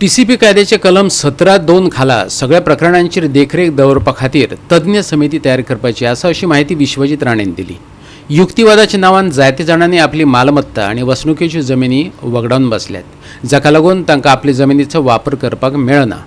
TCP कायद्याचे कलम 17(2) खाला सगळ्या प्रकरणांची देखरेख दवरपा खातीर तज्ञ समिती तयार करपाची आसा अशी माहिती विश्वजीत राणेन दिली. युक्तिवादाच्या नांवान जायते जाणांनी आपली मालमत्ता आनी वसणुकेच्यो जमिनी वगडावन बसल्यात, जाका लागून तांकां आपल्या जमिनीचो वापर करपाक मेळना.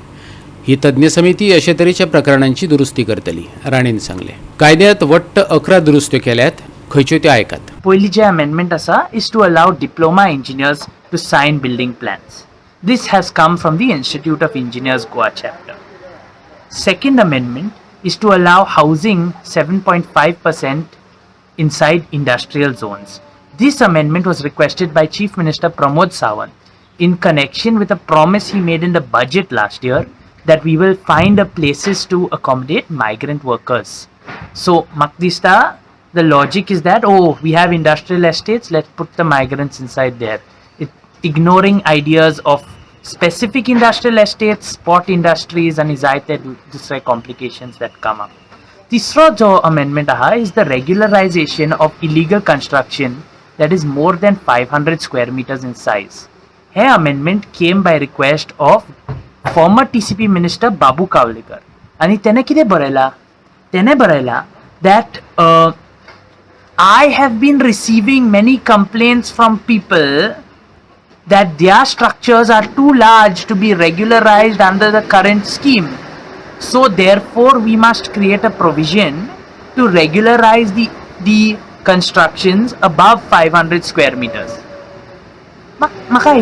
ही तज्ञ समिती अशे तरेच्या प्रकरणांची दुरुस्ती करतली, राणेन सांगले. कायद्यात वट्ट 11 दुरुस्त्यो केल्यात, खंयच्यो त्यो आयकात. पयली जे अमेंडमेंट आसा is to allow diploma engineers to sign building plans. This has come from the Institute of Engineers Goa chapter. Second amendment is to allow housing 7.5% inside industrial zones. This amendment was requested by Chief Minister Pramod Sawant in connection with a promise he made in the budget last year that we will find places to accommodate migrant workers. So, Makdista, the logic is that, we have industrial estates, let's put the migrants inside there. Ignoring ideas of specific industrial estates, spot industries and दूसरे complications that come up. तीसरा जो amendment is the regularization of illegal construction that is more than 500 square meters in size. This amendment came by request of former TCP minister Babu Kavlekar. आणि त्याने किती बरयला? त्याने बरयला that I have been receiving many complaints from people that their structures are too large to be regularized under the current scheme. So therefore we must create a provision to regularize the constructions above 500 square meters. Makai,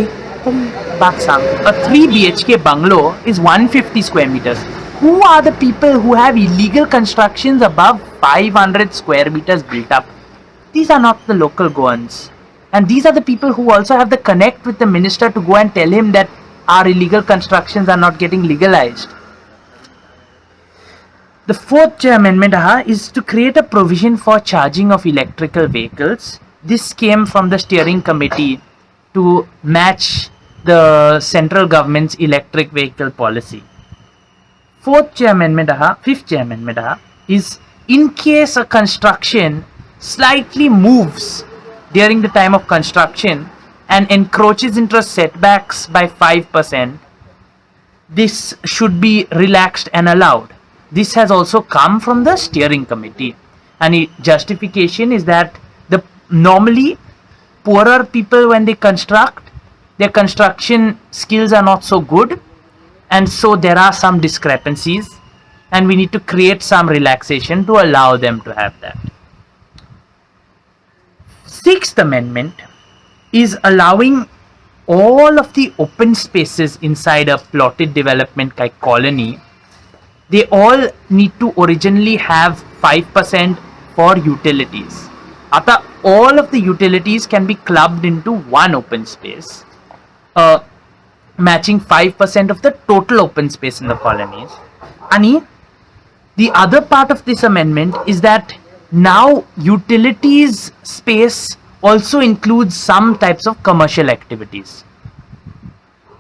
back sang. A 3 BHK bungalow is 150 square meters. Who are the people who have illegal constructions above 500 square meters built up? These are not the local Goans. And these are the people who also have the connect with the minister to go and tell him that our illegal constructions are not getting legalized. The fourth amendment is to create a provision for charging of electrical vehicles. This came from the steering committee to match the central government's electric vehicle policy. Fifth amendment is in case a construction slightly moves during the time of construction and encroaches into setbacks by 5%, this should be relaxed and allowed. This has also come from the steering committee, and the justification is that normally poorer people, when they construct, their construction skills are not so good, and so there are some discrepancies, and we need to create some relaxation to allow them to have that. Sixth amendment is allowing all of the open spaces inside a plotted development like colony. They all need to originally have 5% for utilities. Ata all of the utilities can be clubbed into one open space, matching 5% of the total open space in the colonies. Ani, the other part of this amendment is that now utilities space also includes some types of commercial activities.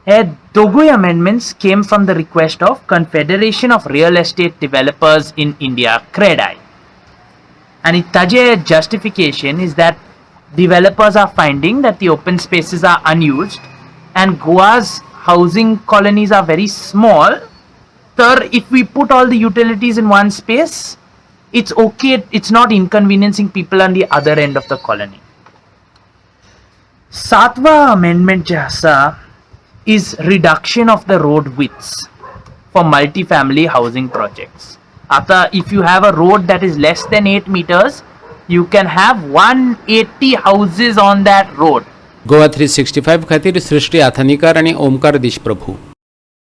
Those amendments came from the request of Confederation of Real Estate Developers in India, CREDI. And its justification is that developers are finding that the open spaces are unused and Goa's housing colonies are very small. So if we put all the utilities in one space, it's okay, it's not inconveniencing people on the other end of the colony. Satwa amendment jasa is reduction of the road widths for multi-family housing projects. Ata, if you have a road that is less than 8 meters, you can have 180 houses on that road. GOA365 खातीर सृष्टी आथानीकार आनी ओमकार दिशप्रभू.